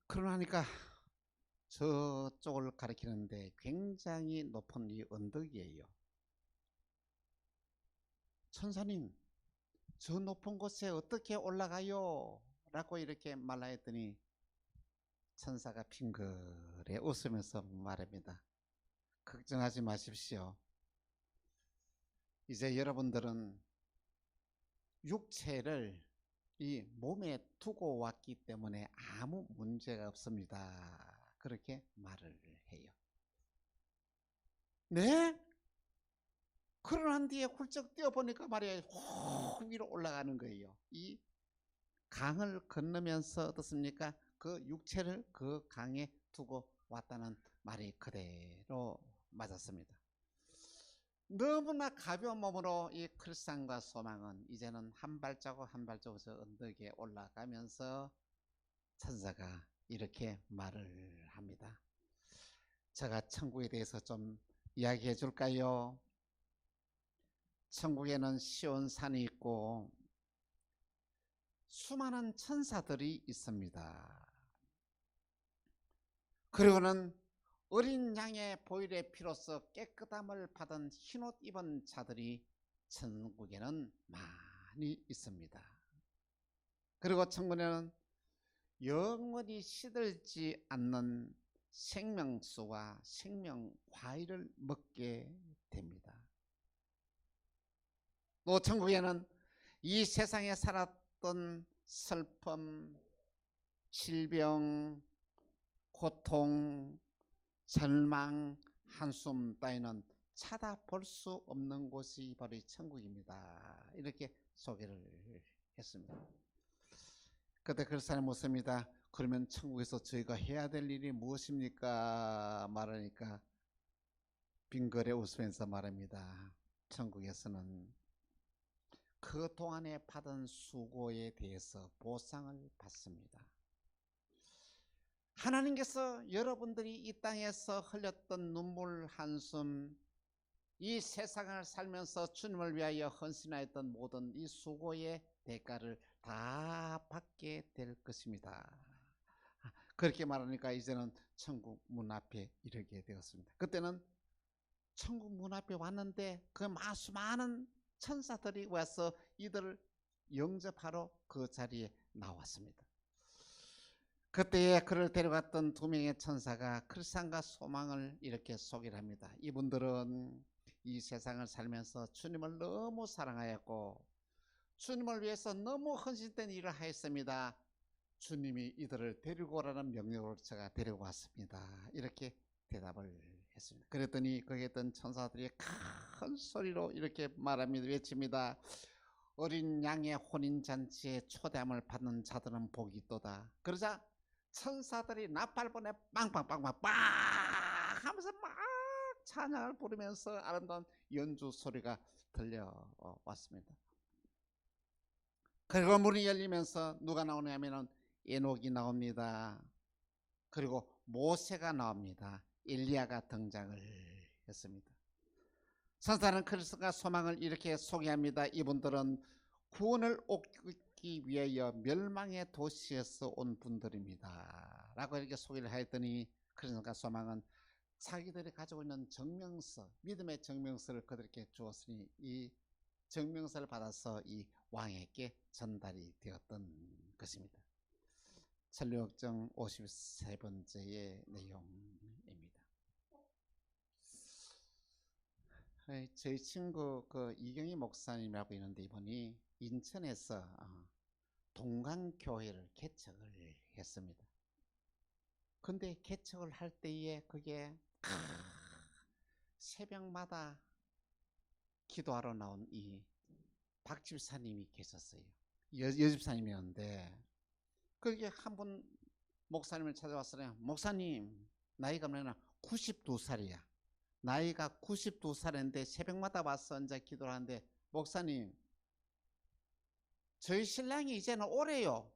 그러니까 저쪽을 가리키는데 굉장히 높은 이 언덕이에요. 천사님, 저 높은 곳에 어떻게 올라가요? 라고 이렇게 말하였더니 천사가 빙그레 웃으면서 말합니다. 걱정하지 마십시오. 이제 여러분들은 육체를 이 몸에 두고 왔기 때문에 아무 문제가 없습니다. 그렇게 말을 해요. 네? 그러난 뒤에 훌쩍 뛰어보니까 말이에요. 확 위로 올라가는 거예요. 이 강을 건너면서 어떻습니까? 그 육체를 그 강에 두고 왔다는 말이 그대로 맞았습니다. 너무나 가벼운 몸으로 이 크리스찬과 소망은 이제는 한 발자국 한 발자국 저 언덕에 올라가면서 천사가 이렇게 말을 합니다. 제가 천국에 대해서 좀 이야기해 줄까요? 천국에는 시온산이 있고 수많은 천사들이 있습니다. 그리고는 어린 양의 보혈의 피로써 깨끗함을 받은 흰옷 입은 자들이 천국에는 많이 있습니다. 그리고 천국에는 영원히 시들지 않는 생명수와 생명과일을 먹게 됩니다. 또 천국에는 이 세상에 살았던 슬픔, 질병, 고통, 절망, 한숨 따위는 찾아볼 수 없는 곳이 바로 이 천국입니다. 이렇게 소개를 했습니다. 그때 그 사람이 묻습니다. 그러면 천국에서 저희가 해야 될 일이 무엇입니까? 말하니까 빙그레 웃으면서 말합니다. 천국에서는 그동안에 받은 수고에 대해서 보상을 받습니다. 하나님께서 여러분들이 이 땅에서 흘렸던 눈물, 한숨, 이 세상을 살면서 주님을 위하여 헌신하였던 모든 이 수고의 대가를 다 받게 될 것입니다. 그렇게 말하니까 이제는 천국 문 앞에 이르게 되었습니다. 그때는 천국 문 앞에 왔는데 그 수많은 천사들이 와서 이들을 영접하러 그 자리에 나왔습니다. 그때에 그를 데려갔던 두 명의 천사가 크리스찬과 소망을 이렇게 소개를 합니다. 이분들은 이 세상을 살면서 주님을 너무 사랑하였고 주님을 위해서 너무 헌신된 일을 하였습니다. 주님이 이들을 데리고 오라는 명령으로 제가 데리고 왔습니다. 이렇게 대답을 했습니다. 그랬더니 거기에 있던 천사들이 큰 소리로 이렇게 말합니다. 외칩니다. 어린 양의 혼인잔치에 초대함을 받는 자들은 복이 있도다. 그러자 천사들이 나팔보내 빵빵빵빵 빵 하면서 막 찬양을 부르면서 아름다운 연주 소리가 들려왔습니다. 그리고 문이 열리면서 누가 나오냐면은 에녹이 나옵니다. 그리고 모세가 나옵니다. 엘리야가 등장을 했습니다. 천사는 그리스도가 소망을 이렇게 소개합니다. 이분들은 구원을 얻기 위하여 멸망의 도시에서 온 분들입니다. 라고 이렇게 소개를 하였더니 그리스도가 소망은 자기들이 가지고 있는 정명서, 믿음의 정명서를 그들에게 주었으니 이 정명서를 받아서 이 왕에게 전달이 되었던 것입니다. 천리역정 53번째의 내용입니다. 저희 친구 그 이경희 목사님이라고 있는데 이분이 인천에서 동강교회를 개척을 했습니다. 근데 개척을 할 때에 그게 새벽마다 기도하러 나온 이 박집사님이 계셨어요. 여집사님이었는데 그게 한 분 목사님을 찾아왔어요. 목사님 나이가 뭐냐 92살이야. 나이가 92살인데 새벽마다 와서 이제 기도를 하는데 목사님 저희 신랑이 이제는 오래요.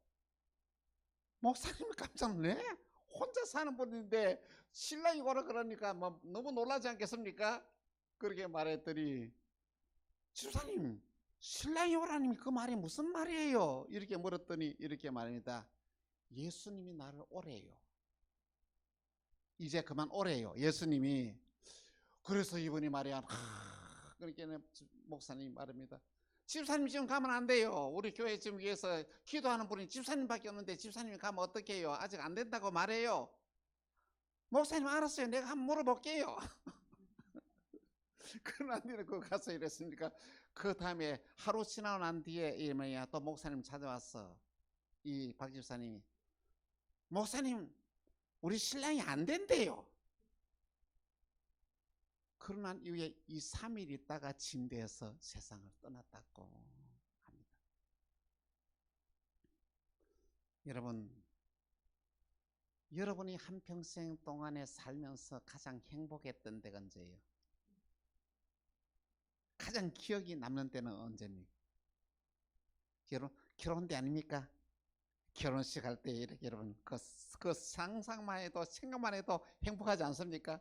목사님이 깜짝 놀래? 혼자 사는 분인데 신랑이 오라 그러니까 뭐 너무 놀라지 않겠습니까? 그렇게 말했더니 집사님 신랑이 오라니 그 말이 무슨 말이에요? 이렇게 물었더니 이렇게 말합니다. 예수님이 나를 오래요. 이제 그만 오래요. 예수님이. 그래서 이분이 말이야. 그렇게 목사님이 말합니다. 집사님 지금 가면 안 돼요. 우리 교회 지금 위해서 기도하는 분이 집사님밖에 없는데 집사님이 가면 어떻게 해요? 아직 안 된다고 말해요. 목사님 알았어요. 내가 한번 물어볼게요. 그러나 그 가서 이랬습니까? 그 다음에 하루 지나고 난 뒤에 이러면 또 목사님 찾아왔어. 이 박 집사님이. 목사님 우리 신랑이 안 된대요. 그러나 이후에 2, 3일 있다가 침대에서 세상을 떠났다고 합니다. 여러분이 한평생 동안에 살면서 가장 행복했던 때가 언제예요? 가장 기억이 남는 때는 언제입니까? 결혼 때 아닙니까? 결혼식 할 때 이렇게 여러분 그 상상만 해도 생각만 해도 행복하지 않습니까?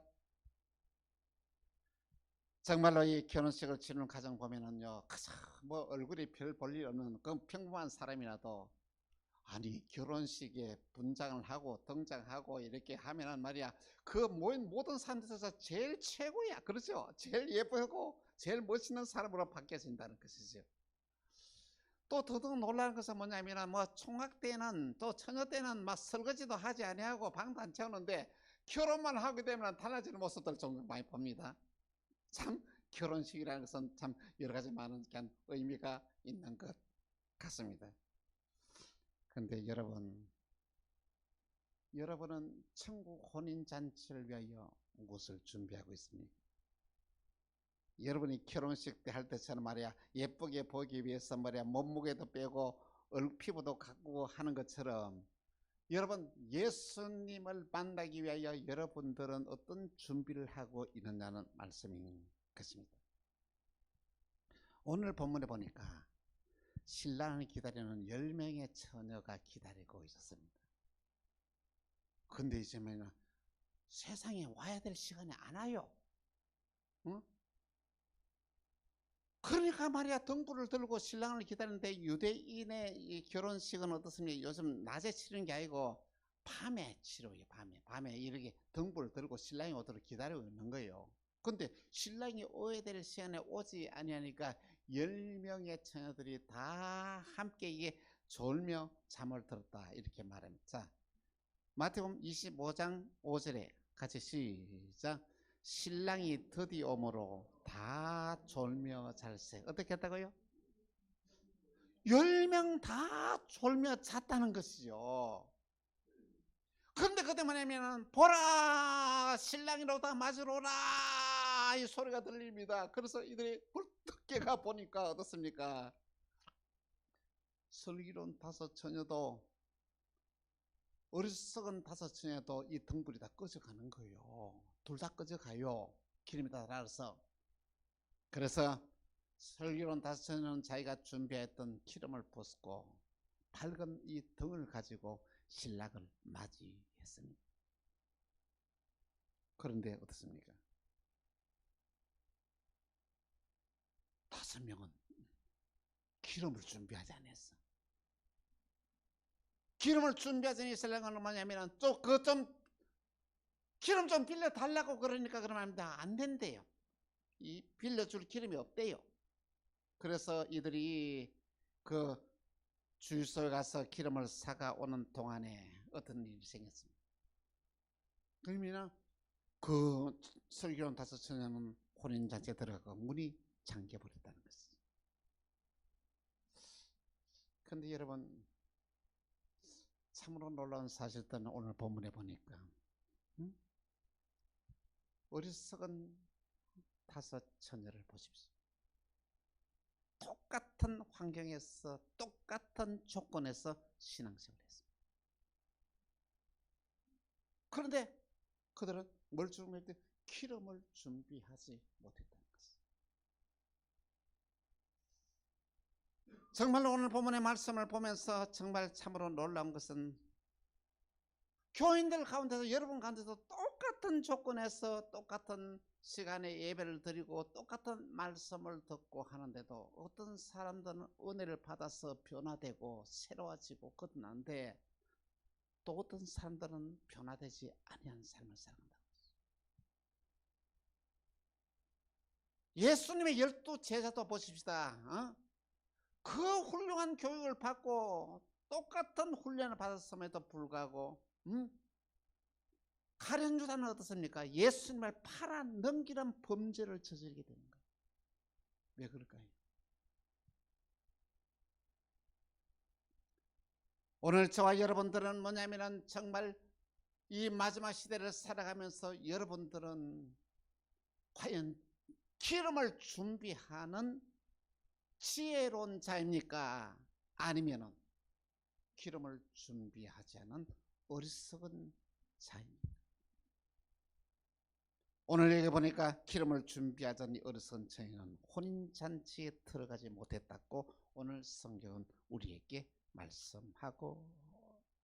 정말로 이 결혼식을 치르는 가정 보면은요, 가장 뭐 얼굴이 별 볼 일 없는 그 평범한 사람이라도 아니 결혼식에 분장을 하고 등장하고 이렇게 하면은 말이야 그 모든 사람들에서 제일 최고야. 그렇죠? 제일 예쁘고 제일 멋있는 사람으로 바뀌어진다는 것이죠. 또 더더욱 놀라는 것은 뭐냐면은 뭐 총각 때는 또 처녀 때는 막 설거지도 하지 아니하고 방도 안 채우는데 결혼만 하게 되면 달라지는 모습들 좀 많이 봅니다. 참 결혼식이라는 것은 참 여러 가지 많은 의미가 있는 것 같습니다. 그런데 여러분은 천국 혼인잔치를 위하여 무엇을 준비하고 있습니까? 여러분이 결혼식 때 할 때처럼 말이야 예쁘게 보기 위해서 말이야 몸무게도 빼고 피부도 가꾸고 하는 것처럼 여러분 예수님을 만나기 위하여 여러분들은 어떤 준비를 하고 있느냐는 말씀인 것입니다. 오늘 본문에 보니까 신랑을 기다리는 10명의 처녀가 기다리고 있었습니다. 근데 이제는 세상에 와야 될 시간이 안 와요. 응? 그러니까 말이야 등불을 들고 신랑을 기다리는데 유대인의 이 결혼식은 어떻습니까? 요즘 낮에 치르는 게 아니고 밤에 치러요. 밤에 이렇게 등불을 들고 신랑이 오도록 기다리고 있는 거예요. 근데 신랑이 오야 될 시간에 오지 아니하니까 10명의 처녀들이 다 함께 이게 졸며 잠을 들었다 이렇게 말합니다. 자, 마태복음 25장 5절에 같이 시작. 신랑이 드디어 오므로 다 졸며 잘세. 어떻게 했다고요? 10명 다 졸며 잤다는 것이죠. 그런데 그때만 하면은 보라 신랑이로다 맞으러 오라 이 소리가 들립니다. 그래서 이들이 불떡 깨가 보니까 어떻습니까? 슬기로운 5 처녀도 어리석은 5 처녀도 이 등불이 다 꺼져가는 거예요. 둘 다 꺼져가요. 기름이 다 달아서. 그래서 슬기로운 5 처녀는 자기가 준비했던 기름을 붓고 밝은 이 등을 가지고 신랑을 맞이했습니다. 그런데 어떻습니까? 5명은 기름을 준비하지 않았어. 기름을 준비하지 않은 신랑은 뭐냐면 또 그 좀 기름 좀 빌려 달라고 그러니까 그러면 안 된대요. 이 빌려줄 기름이 없대요. 그래서 이들이 그 주유소에 가서 기름을 사가 오는 동안에 어떤 일이 생겼습니다. 그러면 그 슬기로운 5 처녀는 혼인잔치에 들어가고 문이 잠겨버렸다는 것이죠. 그런데 여러분 참으로 놀라운 사실들은 오늘 본문에 보니까 어리석은 5 처녀를 보십시오. 똑같은 환경에서 똑같은 조건에서 신앙생활을 했습니다. 그런데 그들은 뭘 준비했대? 기름을 준비하지 못했다는 것입니다. 정말로 오늘 본문의 말씀을 보면서 정말 참으로 놀라운 것은 교인들 가운데서 여러분 가운데서 똑같은 조건에서 똑같은 시간에 예배를 드리고 똑같은 말씀을 듣고 하는데도 어떤 사람들은 은혜를 받아서 변화되고 새로워지고 그러는데 또 어떤 사람들은 변화되지 아니한 삶을 살아간다. 예수님의 12제자도 보십시다. 그 훌륭한 교육을 받고 똑같은 훈련을 받았음에도 불구하고 가룟 유다는 어떻습니까? 예수님을 팔아 넘기는 범죄를 저지르게 되는 거예요. 왜 그럴까요? 오늘 저와 여러분들은 뭐냐면은 정말 이 마지막 시대를 살아가면서 여러분들은 과연 기름을 준비하는 지혜로운 자입니까? 아니면은 기름을 준비하지 않은 어리석은 자입니까? 오늘 여기 보니까 기름을 준비하자니 어리석은 자는 혼인잔치에 들어가지 못했다고 오늘 성경은 우리에게 말씀하고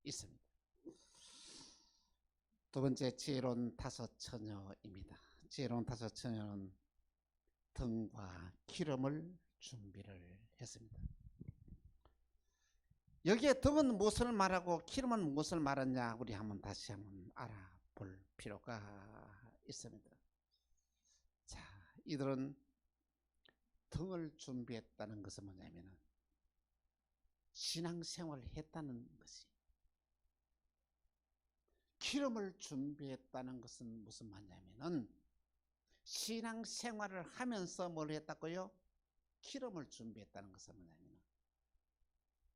있습니다. 두 번째, 지혜로운 다섯 처녀입니다. 지혜로운 다섯 처녀는 등과 기름을 준비를 했습니다. 여기에 등은 무엇을 말하고 기름은 무엇을 말하냐, 우리 한번 다시 한번 알아볼 필요가 있습니다. 자, 이들은 등을 준비했다는 것은 뭐냐면은 신앙생활을 했다는 것이, 기름을 준비했다는 것은 무슨 말이냐면은 신앙생활을 하면서 뭘 했다고요? 기름을 준비했다는 것은 뭐냐면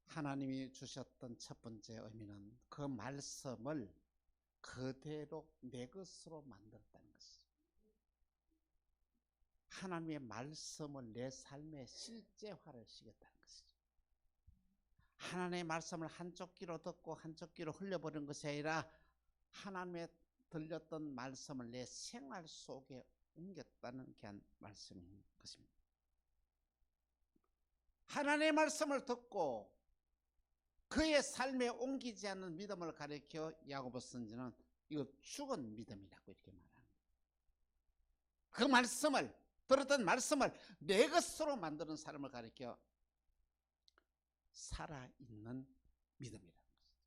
하나님이 주셨던 첫 번째 의미는 그 말씀을 그대로 내 것으로 만들었다는 것이죠. 하나님의 말씀을 내 삶에 실제화를 시켰다는 것이죠. 하나님의 말씀을 한쪽 귀로 듣고 한쪽 귀로 흘려버린 것이 아니라 하나님의 들렸던 말씀을 내 생활 속에 옮겼다는 귀한 말씀인 것입니다. 하나님의 말씀을 듣고 그의 삶에 옮기지 않는 믿음을 가리켜 야고보 선지는 이거 죽은 믿음이라고 이렇게 말합니다. 그 말씀을, 들었던 말씀을 내 것으로 만드는 사람을 가리켜 살아있는 믿음이라는 것이죠.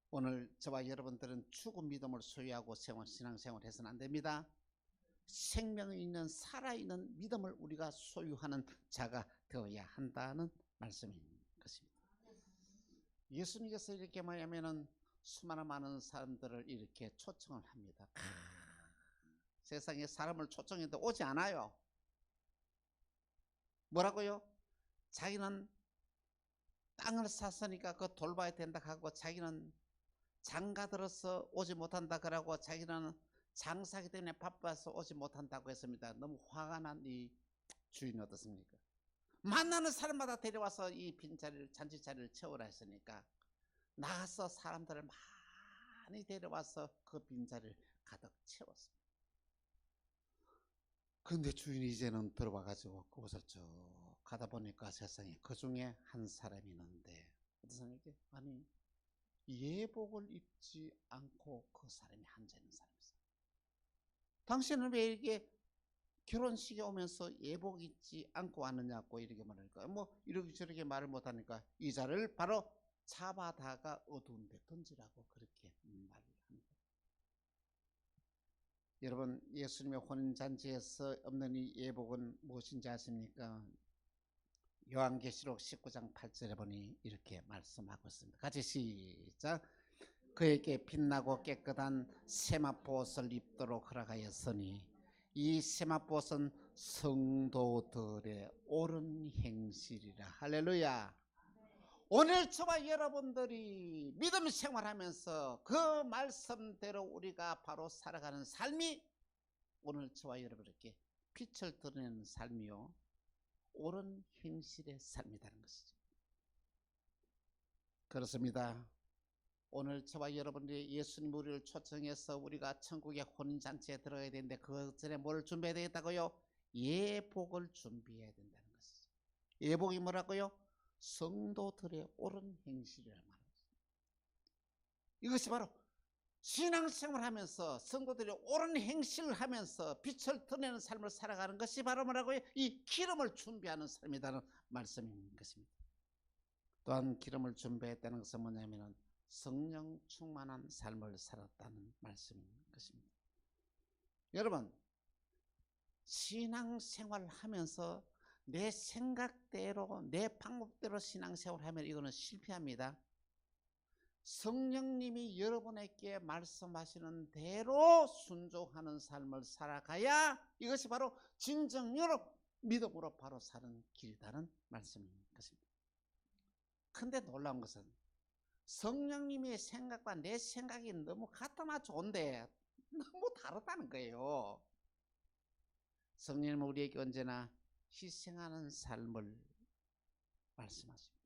오늘 저와 여러분들은 죽은 믿음을 소유하고 신앙생활을 해서는 안 됩니다. 생명이 있는 살아있는 믿음을 우리가 소유하는 자가 되어야 한다는 말씀인 것입니다. 예수님께서 이렇게 뭐냐면은 수많은 많은 사람들을 이렇게 초청을 합니다. 세상에 사람을 초청해도 오지 않아요. 뭐라고요? 자기는 땅을 샀으니까 그거 돌봐야 된다 하고, 자기는 장가 들어서 오지 못한다 그러고, 자기는 장사하기 때문에 바빠서 오지 못한다고 했습니다. 너무 화가 난 이 주인이 어떻습니까? 만나는 사람마다 데려와서 이 빈자리를, 잔치자리를 채우라 했으니까 나가서 사람들을 많이 데려와서 그 빈자리를 가득 채웠습니다. 그런데 주인이 이제는 들어와가지고 그곳을 쭉 가다 보니까 세상에 그 중에 한 사람이 있는데, 어떤 사람에게 아니 예복을 입지 않고 그 사람이 앉아있는 사람이 있어요. 당신은 왜 이렇게 결혼식에 오면서 예복 입지 않고 왔느냐고 이렇게 말하니까, 뭐 이렇게 저렇게 말을 못하니까 이 자를 바로 잡아다가 어두운 데 던지라고 그렇게 말을 합니다. 여러분, 예수님의 혼인잔치에서 없는 이 예복은 무엇인지 아십니까? 요한계시록 19장 8절에 보니 이렇게 말씀하고 있습니다. 같이 시작. 그에게 빛나고 깨끗한 세마포옷을 입도록 허락하였으니 이 세마포옷은 성도들의 옳은 행실이라. 할렐루야. 오늘 저와 여러분들이 믿음 생활하면서 그 말씀대로 우리가 바로 살아가는 삶이 오늘 저와 여러분에게 빛을 드러내는 삶이요, 옳은 행실의 삶이라는 것이죠. 그렇습니다. 오늘 저와 여러분들이 예수님 우리를 초청해서 우리가 천국의 혼인잔치에 들어가야 되는데 그 전에 뭘 준비해야 되겠다고요? 예복을 준비해야 된다는 것이죠. 예복이 뭐라고요? 성도들의 옳은 행실이라는 말입니다. 이것이 바로 신앙생활을 하면서 성도들의 옳은 행실을 하면서 빛을 드러내는 삶을 살아가는 것이 바로 뭐라고요? 이 기름을 준비하는 삶이라는 말씀인 것입니다. 또한 기름을 준비했다는 것은 뭐냐면은 성령 충만한 삶을 살았다는 말씀인 것입니다. 여러분, 신앙생활 하면서 내 생각대로 내 방법대로 신앙생활 하면 이거는 실패합니다. 성령님이 여러분에게 말씀하시는 대로 순종하는 삶을 살아가야 이것이 바로 진정으로 믿음으로 바로 사는 길이라는 말씀인 것입니다. 근데 놀라운 것은 성령님의 생각과 내 생각이 너무 같아만 좋은데 너무 다르다는 거예요. 성령님은 우리에게 언제나 희생하는 삶을 말씀하십니다.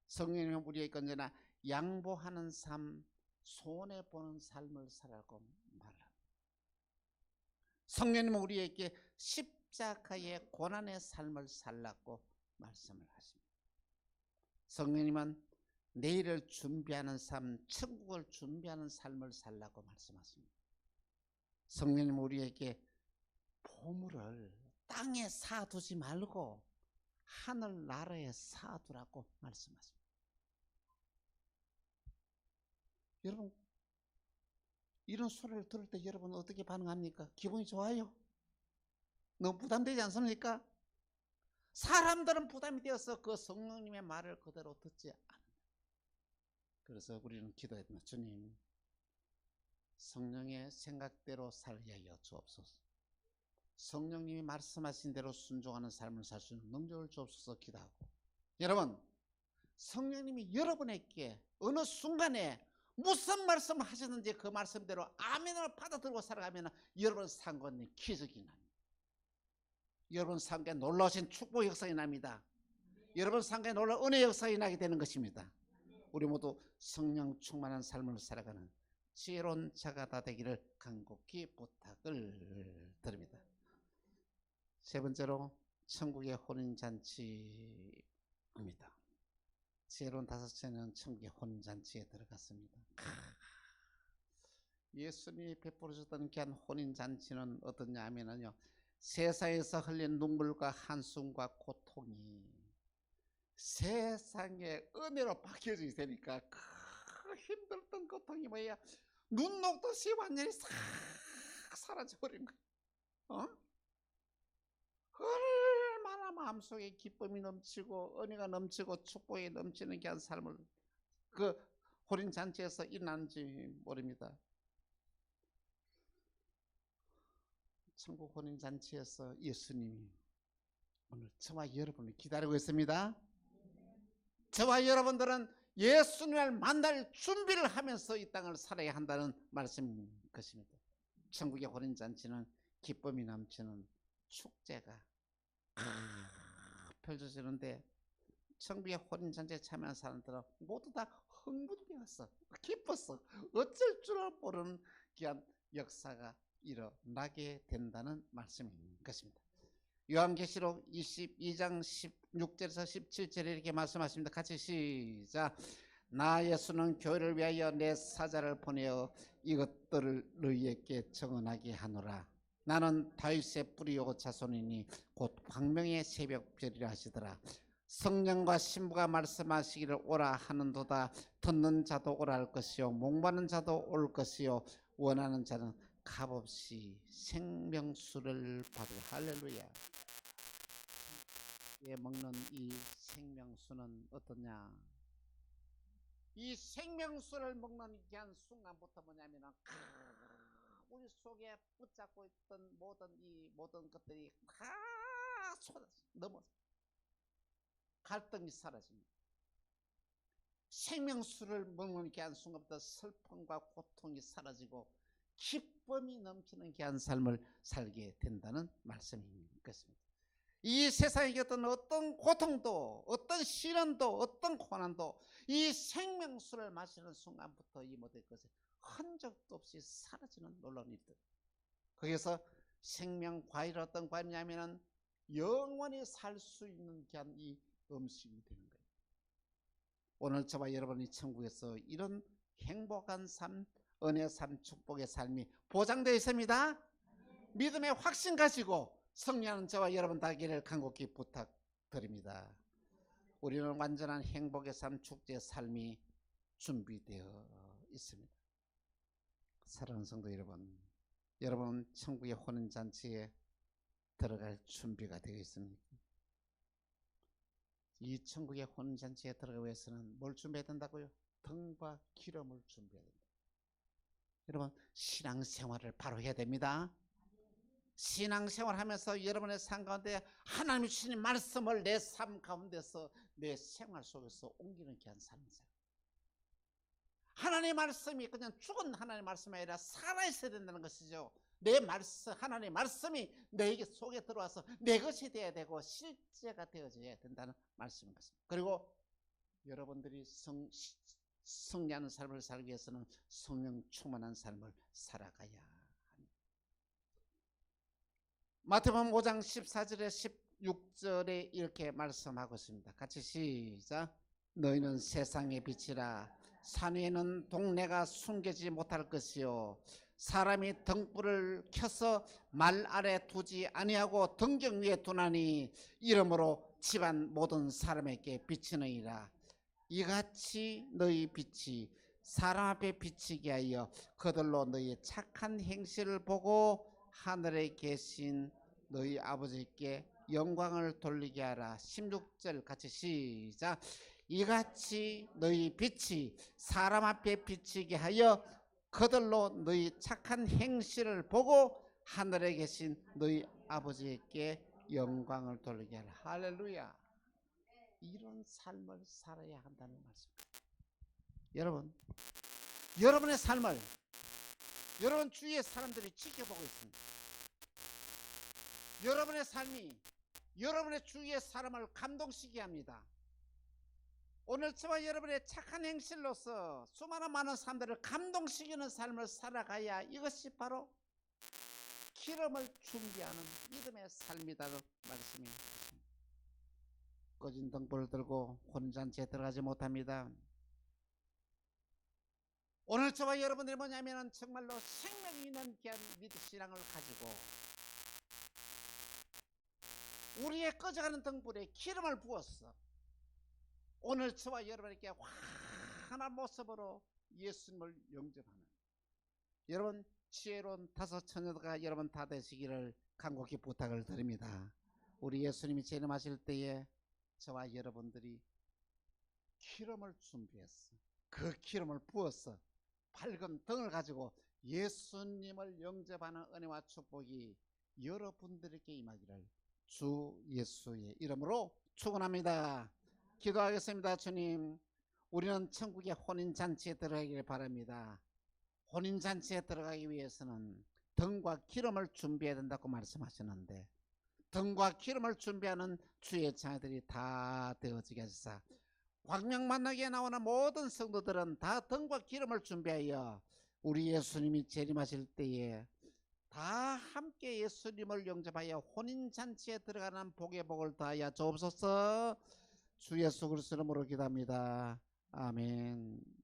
성령님은 우리에게 언제나 양보하는 삶, 손해보는 삶을 살라고 말합니다. 성령님은 우리에게 십자가의 고난의 삶을 살라고 말씀을 하십니다. 성령님은 내일을 준비하는 삶, 천국을 준비하는 삶을 살라고 말씀하십니다. 성령님은 우리에게 보물을 땅에 쌓아두지 말고 하늘나라에 쌓아두라고 말씀하십니다. 여러분, 이런 소리를 들을 때 여러분 어떻게 반응합니까? 기분이 좋아요? 너무 부담되지 않습니까? 사람들은 부담이 되어서 그 성령님의 말을 그대로 듣지 않는다. 그래서 우리는 기도했습니다. 주님, 성령의 생각대로 살게 하여 주옵소서. 성령님이 말씀하신 대로 순종하는 삶을 살 수 있는 능력을 주옵소서 기도하고, 여러분, 성령님이 여러분에게 어느 순간에 무슨 말씀을 하셨는지 그 말씀대로 아멘을 받아들고 살아가면 여러분 삶에 기적이 납니다. 여러분 삶에 놀라우신 축복 역사가 납니다. 여러분 삶에 놀라운 은혜 역사가 나게 되는 것입니다. 우리 모두 성령 충만한 삶을 살아가는 지혜로운 자가 다 되기를 간곡히 부탁을 드립니다. 세 번째로 천국의 혼인잔치입니다. 지혜로운 다섯째는 천국의 혼인잔치에 들어갔습니다. 예수님이 베풀어 주셨던 귀한 혼인잔치는 어떠냐 하면요, 세상에서 흘린 눈물과 한숨과 고통이 세상의 은혜로 바뀌어지게 되니까 그 힘들던 고통이 뭐야, 눈 녹듯이 완전히 싹 사라져버린 거예요. 얼마나 마음속에 기쁨이 넘치고 은혜가 넘치고 축복이 넘치는 귀한 삶을 그 혼인잔치에서 일어난지 모릅니다. 천국 혼인잔치에서 예수님이 오늘 저와 여러분을 기다리고 있습니다. 저와 여러분들은 예수님을 만날 준비를 하면서 이 땅을 살아야 한다는 말씀인 것입니다. 천국의 혼인잔치는 기쁨이 넘치는 축제가 펼쳐지는데, 천국의 혼인잔치에 참여한 사람들은 모두 다 흥분되었어, 기뻤어, 어쩔 줄 모르는 귀한 역사가 일어나게 된다는 말씀인 것입니다. 요한계시록 22장 16절에서 17절에 이렇게 말씀하십니다. 같이 시작. 나 예수는 교회를 위하여 내 사자를 보내어 이것들을 너희에게 증언하게 하노라. 나는 다윗의 뿌리요 자손이니 곧 광명의 새벽별이라 하시더라. 성령과 신부가 말씀하시기를 오라 하는도다. 듣는 자도 오라 할 것이요 목마른 자도 올 것이요 원하는 자는 값없이 생명수를 받으라. 할렐루야. 예, 먹는 이 생명수는 어떠냐? 이 생명수를 먹는 귀한 순간부터 뭐냐면은 우리 속에 붙잡고 있던 모든 것들이 다 넘어 갈등이 사라집니다. 생명수를 먹는 귀한 순간부터 슬픔과 고통이 사라지고 기쁨이 넘치는 귀한 삶을 살게 된다는 말씀인 것입니다. 이 세상에 어떤 고통도, 어떤 시련도, 어떤 고난도 이 생명수를 마시는 순간부터 이 모든 것이 흔적도 없이 사라지는 놀라운 일들. 거기서 생명과일, 어떤 과일이냐면은 영원히 살 수 있는 귀한 이 음식이 되는 거예요. 오늘 저와 여러분이 천국에서 이런 행복한 삶, 은혜의 삶, 축복의 삶이 보장되어 있습니다. 믿음의 확신 가지고 승리하는 저와 여러분 되기를 간곡히 부탁드립니다. 우리는 완전한 행복의 삶, 축제의 삶이 준비되어 있습니다. 사랑하는 성도 여러분, 여러분은 천국의 혼인잔치에 들어갈 준비가 되어 있습니까? 이 천국의 혼인잔치에 들어가기 위해서는 뭘 준비해야 된다고요? 등과 기름을 준비해야 된다. 여러분, 신앙생활을 바로 해야 됩니다. 신앙생활 하면서 여러분의 삶 가운데 하나님이 주신 말씀을 내 삶 가운데서 내 생활 속에서 옮기는 귀한 삶을 살아요. 하나님의 말씀이 그냥 죽은 하나님의 말씀이 아니라 살아있어야 된다는 것이죠. 내 말씀, 하나님의 말씀이 내 속에 들어와서 내 것이 되어야 되고 실제가 되어져야 된다는 말씀인 것입니다. 그리고 여러분들이 승리하는 삶을 살기 위해서는 성령 충만한 삶을 살아가야 합니다. 마태복음 5장 14절에 16절에 이렇게 말씀하고 있습니다. 같이 시작. 너희는 세상의 빛이라. 산 위에는 동네가 숨겨지지 못할 것이요 사람이 등불을 켜서 말 아래 두지 아니하고 등경 위에 두나니 이러므로 집안 모든 사람에게 비치느니라. 이같이 너희 빛이 사람 앞에 비치게 하여 그들로 너희의 착한 행실을 보고 하늘에 계신 너희 아버지께 영광을 돌리게 하라. 16절 같이 시작. 이같이 너희 빛이 사람 앞에 비치게 하여 그들로 너희 착한 행실을 보고 하늘에 계신 너희 아버지께 영광을 돌리게 하라. 할렐루야. 이런 삶을 살아야 한다는 말씀입니다. 여러분, 여러분의 삶을 여러분 주위의 사람들이 지켜보고 있습니다. 여러분의 삶이 여러분의 주위의 사람을 감동시키게 합니다. 오늘 저와 여러분의 착한 행실로서 수많은 많은 사람들을 감동시키는 삶을 살아가야 이것이 바로 기름을 준비하는 믿음의 삶이라는 말씀입니다. 꺼진 등불을 들고 혼인잔치에 들어가지 못합니다. 오늘 저와 여러분들이 뭐냐면 정말로 생명이 있는 귀한 신앙을 가지고 우리의 꺼져가는 등불에 기름을 부었어. 오늘 저와 여러분에게 환한 모습으로 예수님을 영접하는 여러분 지혜로운 다섯 처녀가 여러분 다 되시기를 간곡히 부탁을 드립니다. 우리 예수님이 재림하실 때에 저와 여러분들이 기름을 준비했어. 그 기름을 부었어. 밝은 등을 가지고 예수님을 영접하는 은혜와 축복이 여러분들에게 임하기를 주 예수의 이름으로 축원합니다. 기도하겠습니다. 주님, 우리는 천국의 혼인잔치에 들어가기를 바랍니다. 혼인잔치에 들어가기 위해서는 등과 기름을 준비해야 된다고 말씀하셨는데 등과 기름을 준비하는 주의 자녀들이 다 되어지게 하시사 광명 만나기에 나오는 모든 성도들은 다 등과 기름을 준비하여 우리 예수님이 재림하실 때에 다 함께 예수님을 영접하여 혼인잔치에 들어가는 복의 복을 다하여 주옵소서. 주 예수 그리스도 이름으로 기도합니다. 아멘.